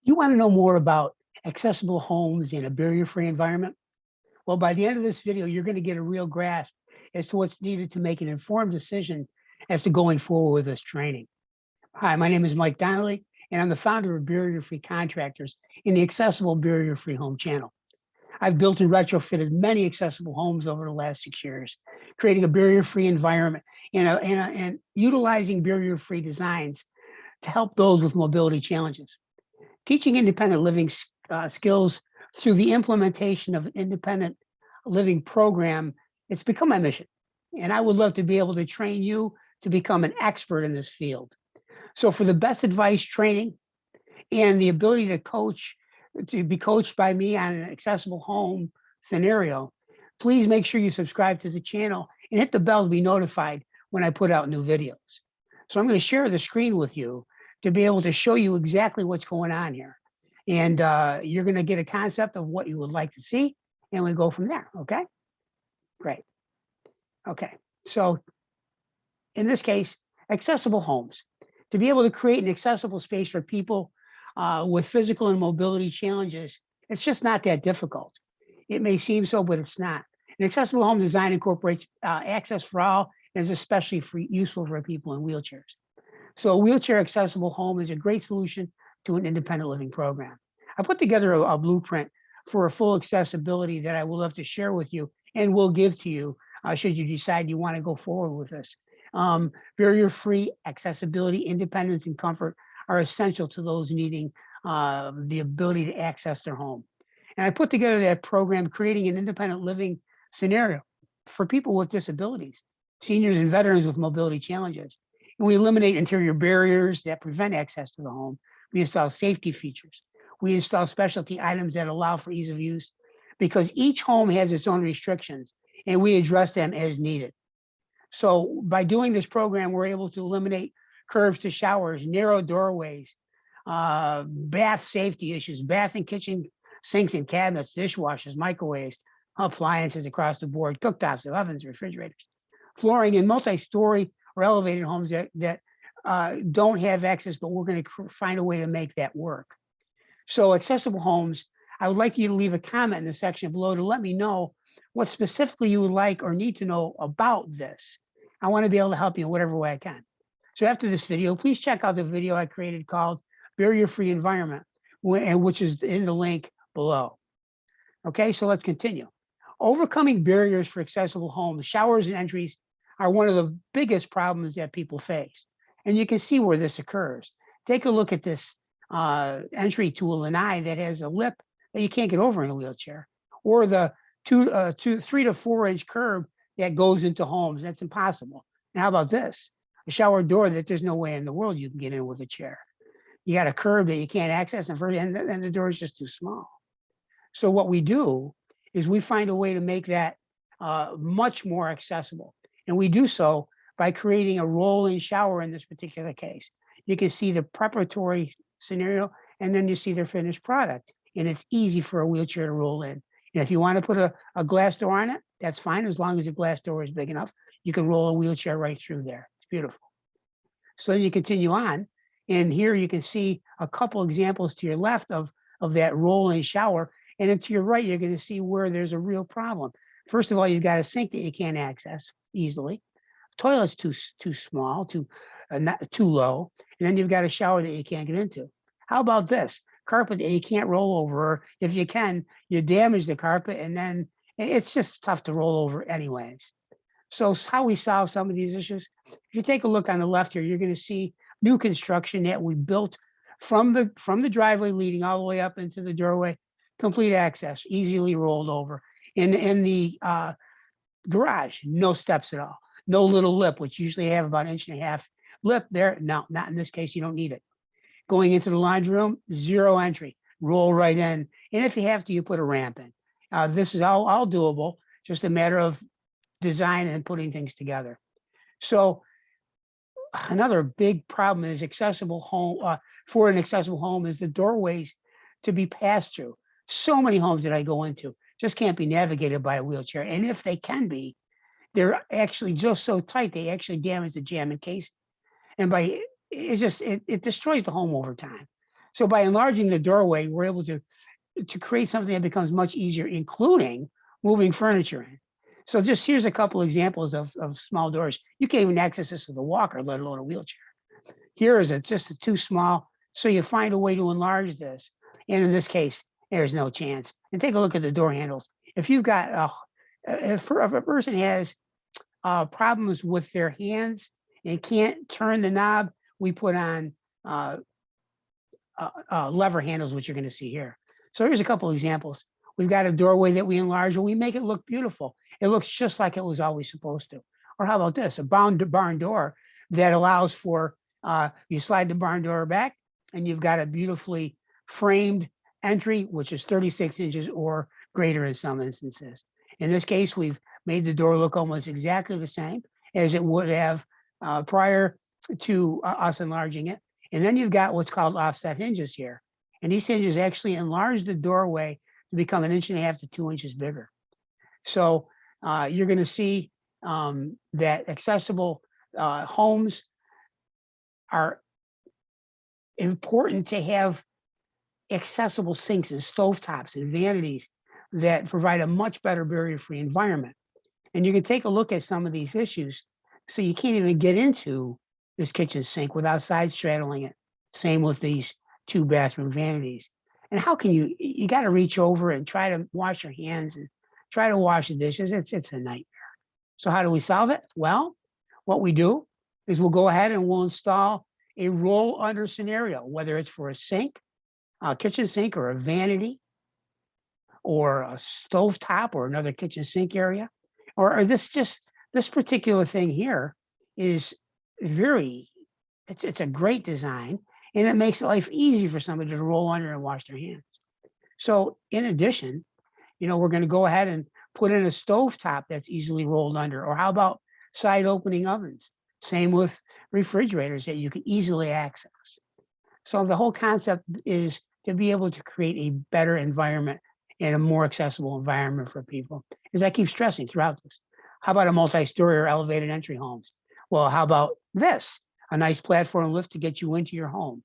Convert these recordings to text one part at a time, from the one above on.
You want to know more about accessible homes in a barrier-free environment? Well, by the end of this video, you're going to get a real grasp as to what's needed to make an informed decision as to going forward with this training. Hi, my name is Mike Donnelly, and I'm the founder of Barrier-Free Contractors in the Accessible Barrier-Free Home channel. I've built and retrofitted many accessible homes over the last 6 years, creating a barrier-free environment and utilizing barrier-free designs to help those with mobility challenges. Teaching independent living skills through the implementation of an independent living program, it's become my mission. And I would love to be able to train you to become an expert in this field. So for the best advice, training, and the ability to be coached by me on an accessible home scenario, please make sure you subscribe to the channel and hit the bell to be notified when I put out new videos. So I'm going to share the screen with you to be able to show you exactly what's going on here. And you're going to get a concept of what you would like to see, and we go from there, okay? Great. Okay, so in this case, accessible homes. To be able to create an accessible space for people with physical and mobility challenges, it's just not that difficult. It may seem so, but it's not. An accessible home design incorporates access for all and is especially useful for people in wheelchairs. So a wheelchair accessible home is a great solution to an independent living program. I put together a blueprint for a full accessibility that I will love to share with you and will give to you should you decide you want to go forward with this. Barrier-free accessibility, independence, and comfort are essential to those needing the ability to access their home. And I put together that program, creating an independent living scenario for people with disabilities, seniors and veterans with mobility challenges. And we eliminate interior barriers that prevent access to the home. We install safety features. We install specialty items that allow for ease of use because each home has its own restrictions and we address them as needed. So by doing this program, we're able to eliminate curbs to showers, narrow doorways, bath safety issues, bath and kitchen sinks and cabinets, dishwashers, microwaves, appliances across the board, cooktops, ovens, refrigerators, flooring in multi-story or elevated homes that don't have access, but we're going to find a way to make that work. So accessible homes, I would like you to leave a comment in the section below to let me know what specifically you would like or need to know about this. I want to be able to help you in whatever way I can. So after this video, please check out the video I created called Barrier-Free Environment, which is in the link below. Okay, so let's continue. Overcoming barriers for accessible homes, showers and entries are one of the biggest problems that people face. And you can see where this occurs. Take a look at this entry to a lanai that has a lip that you can't get over in a wheelchair, or the 3 to 4 inch curb that goes into homes. That's impossible. And how about this? A shower door that there's no way in the world you can get in with a chair. You got a curb that you can't access, and the door is just too small. So what we do is we find a way to make that much more accessible. And we do so by creating a roll-in shower in this particular case. You can see the preparatory scenario, and then you see their finished product. And it's easy for a wheelchair to roll in. And if you want to put a glass door on it, that's fine. As long as the glass door is big enough, you can roll a wheelchair right through there. It's beautiful. So then you continue on. And here you can see a couple examples to your left of that roll-in shower. And then to your right, you're going to see where there's a real problem. First of all, you've got a sink that you can't access easily. Toilet's too small, not too low. And then you've got a shower that you can't get into. How about this? Carpet that you can't roll over, or if you can, you damage the carpet, and then it's just tough to roll over anyways. So how we solve some of these issues, if you take a look on the left here, you're going to see new construction that we built from the driveway leading all the way up into the doorway, complete access, easily rolled over. In the garage, no steps at all, no little lip, which usually have about 1.5 inch lip there. No, not in this case, you don't need it. Going into the laundry room, 0 entry, roll right in. And if you have to, you put a ramp in. This is all doable, just a matter of design and putting things together. So another big problem is accessible home for an accessible home is the doorways to be passed through. So many homes that I go into just can't be navigated by a wheelchair. And if they can be, they're actually just so tight, they actually damage the jamb and case. And it destroys the home over time. So by enlarging the doorway, we're able to create something that becomes much easier, including moving furniture in. So just here's a couple examples of small doors. You can't even access this with a walker, let alone a wheelchair. Here is just too small. So you find a way to enlarge this. And in this case, there's no chance. And take a look at the door handles. If you've got, if a person has problems with their hands and can't turn the knob, we put on lever handles, which you're going to see here. So here's a couple examples. We've got a doorway that we enlarge and we make it look beautiful. It looks just like it was always supposed to. Or how about this? A barn door that allows for, you slide the barn door back and you've got a beautifully framed entry, which is 36 inches or greater in some instances. In this case, we've made the door look almost exactly the same as it would have prior to us enlarging it. And then you've got what's called offset hinges here. And these hinges actually enlarge the doorway to become 1.5 inches to 2 inches bigger. So you're going to see that accessible homes are important to have accessible sinks and stovetops and vanities that provide a much better barrier-free environment. And you can take a look at some of these issues. So you can't even get into this kitchen sink without side straddling it. Same with these 2 bathroom vanities. And how can you got to reach over and try to wash your hands and try to wash the dishes. It's a nightmare. So how do we solve it? Well, what we do is we'll go ahead and we'll install a roll under scenario, whether it's for a sink, a kitchen sink, or a vanity, or a stovetop, or another kitchen sink area, or this particular thing here is it's a great design, and it makes life easy for somebody to roll under and wash their hands. So in addition, we're going to go ahead and put in a stovetop that's easily rolled under, or how about side opening ovens? Same with refrigerators that you can easily access. So the whole concept is to be able to create a better environment and a more accessible environment for people, as I keep stressing throughout this. How about a multi-story or elevated entry homes? Well, how about this? A nice platform lift to get you into your home,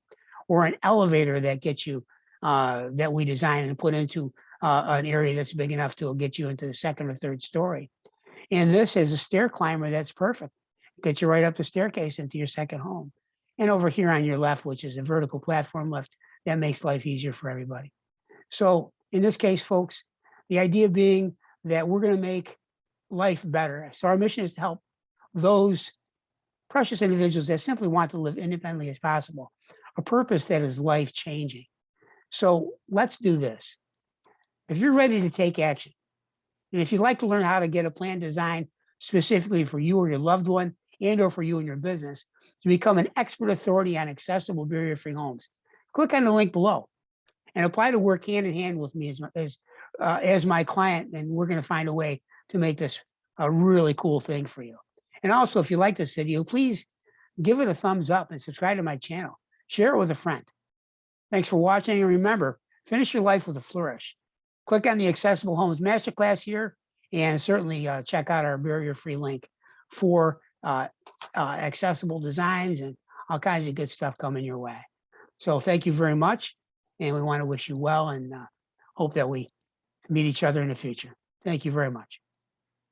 or an elevator that gets you, that we design and put into an area that's big enough to get you into the 2nd or 3rd story. And this is a stair climber that's perfect. Get you right up the staircase into your 2nd home. And over here on your left, which is a vertical platform lift, that makes life easier for everybody. So in this case, folks, the idea being that we're going to make life better. So our mission is to help those precious individuals that simply want to live independently as possible, a purpose that is life-changing. So let's do this. If you're ready to take action, and if you'd like to learn how to get a plan designed specifically for you or your loved one, and or for you and your business to become an expert authority on accessible barrier-free homes, click on the link below and apply to work hand in hand with me as my client, and we're going to find a way to make this a really cool thing for you. And also, if you like this video, please give it a thumbs up and subscribe to my channel. Share it with a friend. Thanks for watching, and remember, finish your life with a flourish. Click on the Accessible Homes Masterclass here, and certainly check out our barrier-free link for accessible designs and all kinds of good stuff coming your way. So thank you very much, and we want to wish you well and hope that we meet each other in the future. Thank you very much.